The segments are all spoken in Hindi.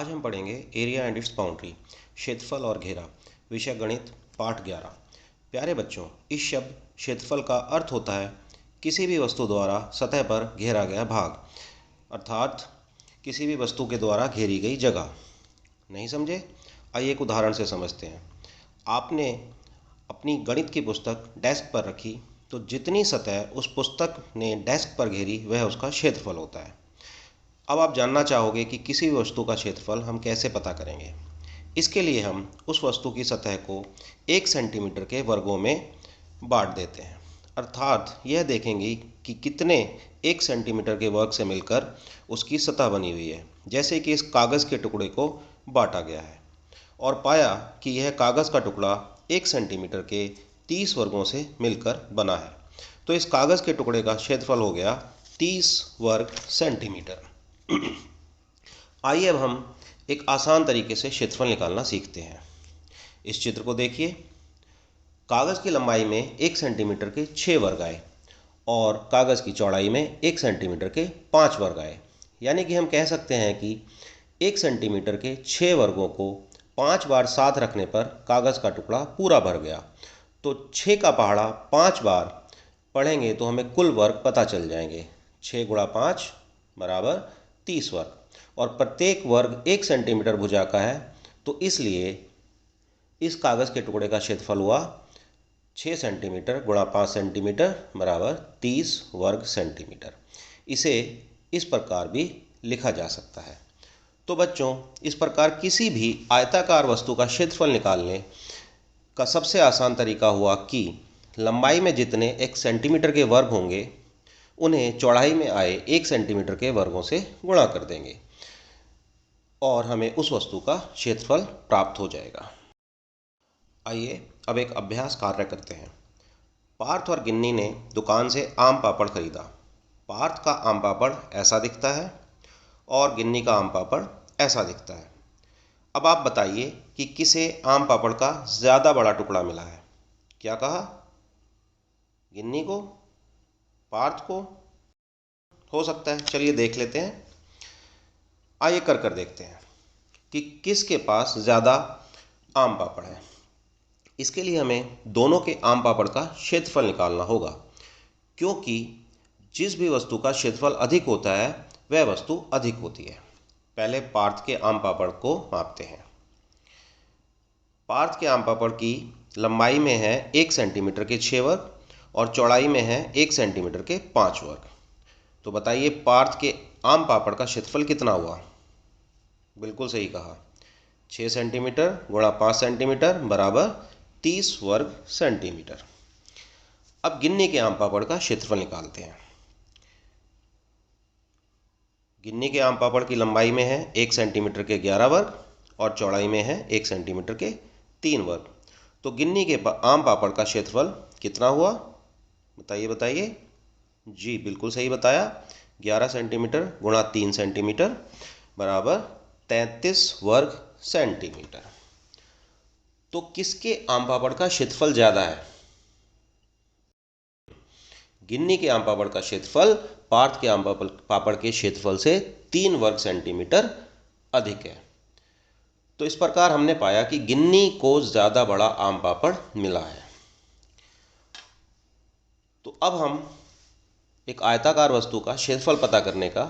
आज हम पढ़ेंगे एरिया एंड इट्स बाउंड्री, क्षेत्रफल और घेरा, विषय गणित, पाठ 11। प्यारे बच्चों, इस शब्द क्षेत्रफल का अर्थ होता है किसी भी वस्तु द्वारा सतह पर घेरा गया भाग, अर्थात किसी भी वस्तु के द्वारा घेरी गई जगह। नहीं समझे? आइए एक उदाहरण से समझते हैं। आपने अपनी गणित की पुस्तक डेस्क पर रखी तो जितनी सतह उस पुस्तक ने डेस्क पर घेरी वह उसका क्षेत्रफल होता है। अब आप जानना चाहोगे कि किसी भी वस्तु का क्षेत्रफल हम कैसे पता करेंगे। इसके लिए हम उस वस्तु की सतह को 1 सेंटीमीटर के वर्गों में बांट देते हैं, अर्थात यह देखेंगे कि कितने 1 सेंटीमीटर के वर्ग से मिलकर उसकी सतह बनी हुई है। जैसे कि इस कागज़ के टुकड़े को बांटा गया है और पाया कि यह कागज़ का टुकड़ा 1 सेंटीमीटर के 30 वर्गों से मिलकर बना है, तो इस कागज़ के टुकड़े का क्षेत्रफल हो गया 30 वर्ग सेंटीमीटर। आइए अब हम एक आसान तरीके से क्षेत्रफल निकालना सीखते हैं। इस चित्र को देखिए। कागज़ की लंबाई में 1 सेंटीमीटर के 6 वर्ग आए और कागज़ की चौड़ाई में 1 सेंटीमीटर के 5 वर्ग आए। यानी कि हम कह सकते हैं कि 1 सेंटीमीटर के 6 वर्गों को 5 बार साथ रखने पर कागज़ का टुकड़ा पूरा भर गया। तो 6 का पहाड़ा 5 बार पढ़ेंगे तो हमें कुल वर्ग पता चल जाएंगे। 6 गुणा 5 बराबर 30 वर्ग, और प्रत्येक वर्ग 1 सेंटीमीटर भुजा का है, तो इसलिए इस कागज़ के टुकड़े का क्षेत्रफल हुआ 6 सेंटीमीटर गुणा 5 सेंटीमीटर बराबर 30 वर्ग सेंटीमीटर। इसे इस प्रकार भी लिखा जा सकता है। तो बच्चों, इस प्रकार किसी भी आयताकार वस्तु का क्षेत्रफल निकालने का सबसे आसान तरीका हुआ कि लंबाई में जितने 1 सेंटीमीटर के वर्ग होंगे उन्हें चौड़ाई में आए 1 सेंटीमीटर के वर्गों से गुणा कर देंगे और हमें उस वस्तु का क्षेत्रफल प्राप्त हो जाएगा। आइए अब एक अभ्यास कार्य करते हैं। पार्थ और गिन्नी ने दुकान से आम पापड़ खरीदा। पार्थ का आम पापड़ ऐसा दिखता है और गिन्नी का आम पापड़ ऐसा दिखता है। अब आप बताइए कि किसे आम पापड़ का ज़्यादा बड़ा टुकड़ा मिला है। क्या कहा? गिन्नी को? पार्थ को? हो सकता है। चलिए देख लेते हैं। आइए कर देखते हैं कि किसके पास ज़्यादा आम पापड़ है। इसके लिए हमें दोनों के आम पापड़ का क्षेत्रफल निकालना होगा, क्योंकि जिस भी वस्तु का क्षेत्रफल अधिक होता है वह वस्तु अधिक होती है। पहले पार्थ के आम पापड़ को मापते हैं। पार्थ के आम पापड़ की लंबाई में है 1 सेंटीमीटर के 6 वर्ग और चौड़ाई में है 1 सेंटीमीटर के 5 वर्ग। तो बताइए पार्थ के आम पापड़ का क्षेत्रफल कितना हुआ? बिल्कुल सही कहा, 6 सेंटीमीटर गुणा 5 सेंटीमीटर बराबर 30 वर्ग सेंटीमीटर। अब गिन्नी के आम पापड़ का क्षेत्रफल निकालते हैं। गिन्नी के आम पापड़ की लंबाई में है 1 सेंटीमीटर के 11 वर्ग और चौड़ाई में है 1 सेंटीमीटर के 3 वर्ग। तो गिन्नी के आम पापड़ का क्षेत्रफल कितना हुआ? बताइए बताइए। जी बिल्कुल सही बताया, 11 सेंटीमीटर गुणा 3 सेंटीमीटर बराबर 33 वर्ग सेंटीमीटर। तो किसके आम पापड़ का क्षेत्रफल ज़्यादा है? गिन्नी के आम पापड़ का क्षेत्रफल पार्थ के आम पापड़ के क्षेत्रफल से 3 वर्ग सेंटीमीटर अधिक है। तो इस प्रकार हमने पाया कि गिन्नी को ज़्यादा बड़ा आम पापड़ मिला है। तो अब हम एक आयताकार वस्तु का क्षेत्रफल पता करने का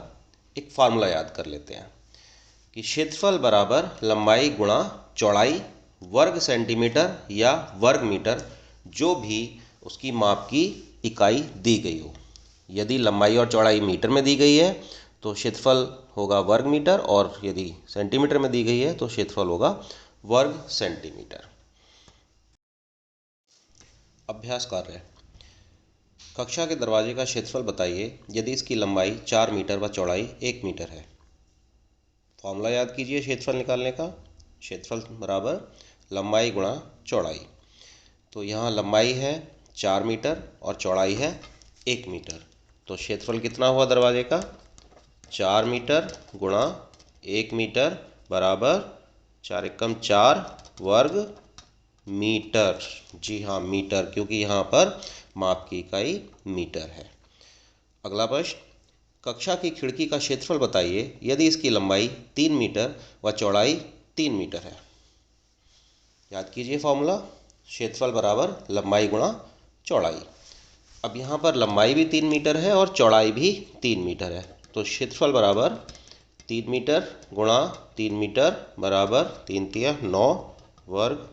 एक फार्मूला याद कर लेते हैं कि क्षेत्रफल बराबर लंबाई गुणा चौड़ाई वर्ग सेंटीमीटर या वर्ग मीटर, जो भी उसकी माप की इकाई दी गई हो। यदि लंबाई और चौड़ाई मीटर में दी गई है तो क्षेत्रफल होगा वर्ग मीटर, और यदि सेंटीमीटर में दी गई है तो क्षेत्रफल होगा वर्ग सेंटीमीटर। अभ्यास कार्य। कक्षा के दरवाजे का क्षेत्रफल बताइए यदि इसकी लंबाई 4 मीटर व चौड़ाई 1 मीटर है। फॉर्मूला याद कीजिए क्षेत्रफल निकालने का। क्षेत्रफल बराबर लंबाई गुणा चौड़ाई। तो यहाँ लंबाई है 4 मीटर और चौड़ाई है 1 मीटर। तो क्षेत्रफल कितना हुआ दरवाजे का? 4 मीटर गुणा 1 मीटर बराबर 4 एकम 4 वर्ग मीटर। जी हाँ, मीटर, क्योंकि यहाँ पर माप की इकाई मीटर है। अगला प्रश्न। कक्षा की खिड़की का क्षेत्रफल बताइए यदि इसकी लंबाई 3 मीटर व चौड़ाई 3 मीटर है। याद कीजिए फॉर्मूला, क्षेत्रफल बराबर लंबाई गुणा चौड़ाई। अब यहाँ पर लंबाई भी 3 मीटर है और चौड़ाई भी 3 मीटर है, तो क्षेत्रफल बराबर 3 मीटर गुणा 3 मीटर बराबर 3 तिया 9 वर्ग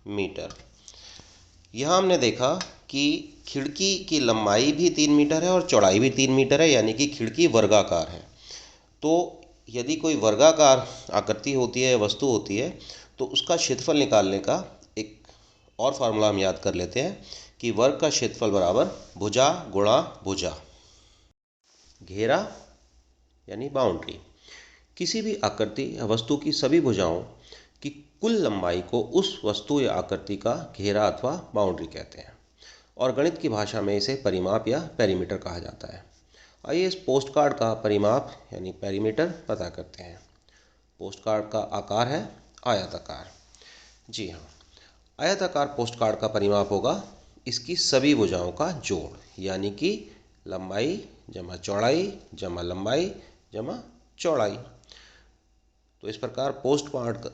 मीटर। यहाँ हमने देखा कि खिड़की की लंबाई भी 3 मीटर है और चौड़ाई भी 3 मीटर है, यानी कि खिड़की वर्गाकार है। तो यदि कोई वर्गाकार आकृति होती है, वस्तु होती है, तो उसका क्षेत्रफल निकालने का एक और फार्मूला हम याद कर लेते हैं कि वर्ग का क्षेत्रफल बराबर भुजा गुणा भुजा। घेरा यानी बाउंड्री किसी भी आकृति या वस्तु की सभी भुजाओं की कुल लंबाई को उस वस्तु या आकृति का घेरा अथवा बाउंड्री कहते हैं और गणित की भाषा में इसे परिमाप या पेरीमीटर कहा जाता है। आइए इस पोस्ट कार्ड का परिमाप यानी पेरीमीटर पता करते हैं। पोस्ट कार्ड का आकार है आयताकार। जी हाँ, आयताकार पोस्ट कार्ड का परिमाप होगा इसकी सभी भुजाओं का जोड़, यानी कि लंबाई जमा चौड़ाई जमा लंबाई जमा चौड़ाई। तो इस प्रकार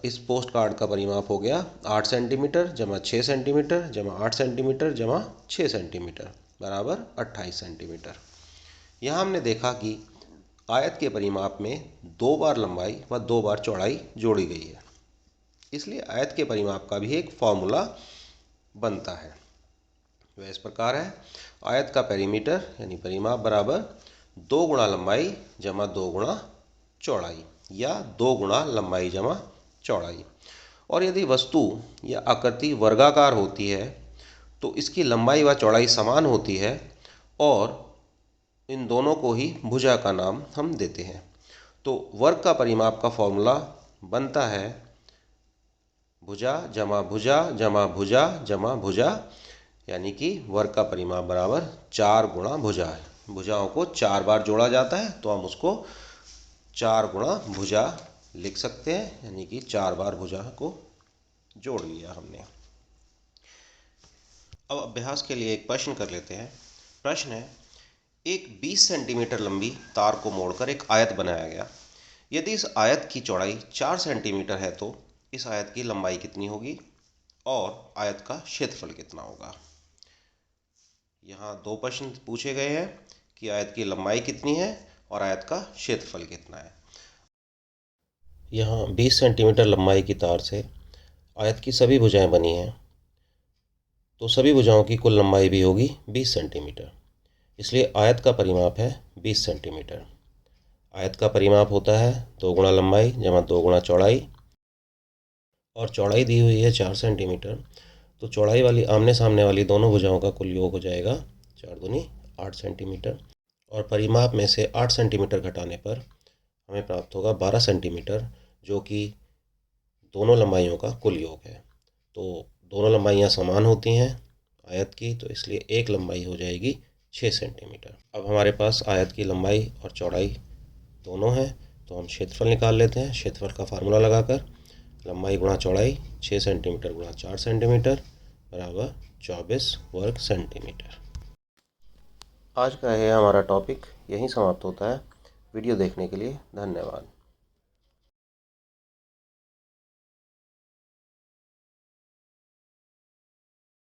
इस पोस्ट कार्ड का परिमाप हो गया 8 सेंटीमीटर जमा 6 सेंटीमीटर जमा 8 सेंटीमीटर जमा 6 सेंटीमीटर बराबर 28 सेंटीमीटर। यहाँ हमने देखा कि आयत के परिमाप में 2 बार लंबाई व 2 बार चौड़ाई जोड़ी गई है, इसलिए आयत के परिमाप का भी एक फॉर्मूला बनता है। वह इस प्रकार है, आयत का पेरीमीटर यानी परिमाप बराबर 2 गुणा लंबाई जमा 2 गुणा चौड़ाई या 2 गुणा लंबाई जमा चौड़ाई। और यदि वस्तु या आकृति वर्गाकार होती है तो इसकी लंबाई व चौड़ाई समान होती है और इन दोनों को ही भुजा का नाम हम देते हैं। तो वर्ग का परिमाप का फॉर्मूला बनता है भुजा जमा भुजा जमा भुजा जमा भुजा, यानी कि वर्ग का परिमाप बराबर 4 गुणा भुजा है। भुजाओं को 4 बार जोड़ा जाता है तो हम उसको 4 गुणा भुजा लिख सकते हैं, यानी कि 4 बार भुजा को जोड़ लिया हमने। अब अभ्यास के लिए एक प्रश्न कर लेते हैं। प्रश्न है, एक 20 सेंटीमीटर लंबी तार को मोड़कर एक आयत बनाया गया। यदि इस आयत की चौड़ाई 4 सेंटीमीटर है तो इस आयत की लंबाई कितनी होगी और आयत का क्षेत्रफल कितना होगा। यहाँ 2 प्रश्न पूछे गए हैं कि आयत की लंबाई कितनी है और आयत का क्षेत्रफल कितना है। यहाँ 20 सेंटीमीटर लंबाई की तार से आयत की सभी भुजाएं बनी हैं, तो सभी भुजाओं की कुल लंबाई भी होगी 20 सेंटीमीटर, इसलिए आयत का परिमाप है 20 सेंटीमीटर। आयत का परिमाप होता है 2 गुणा लंबाई जमा 2 गुणा चौड़ाई, और चौड़ाई दी हुई है 4 सेंटीमीटर, तो चौड़ाई वाली आमने सामने वाली दोनों भुजाओं का कुल योग हो जाएगा 4 दूनी 8 सेंटीमीटर, और परिमाप में से 8 सेंटीमीटर घटाने पर हमें प्राप्त होगा 12 सेंटीमीटर, जो कि दोनों लंबाइयों का कुल योग है। तो दोनों लंबाइयाँ समान होती हैं आयत की, तो इसलिए एक लंबाई हो जाएगी 6 सेंटीमीटर। अब हमारे पास आयत की लंबाई और चौड़ाई दोनों हैं, तो हम क्षेत्रफल निकाल लेते हैं। क्षेत्रफल का फार्मूला लगाकर लंबाई गुणा चौड़ाई 6 सेंटीमीटर गुणा 4 सेंटीमीटर बराबर 24 वर्ग सेंटीमीटर। आज का यह हमारा टॉपिक यहीं समाप्त होता है। वीडियो देखने के लिए धन्यवाद।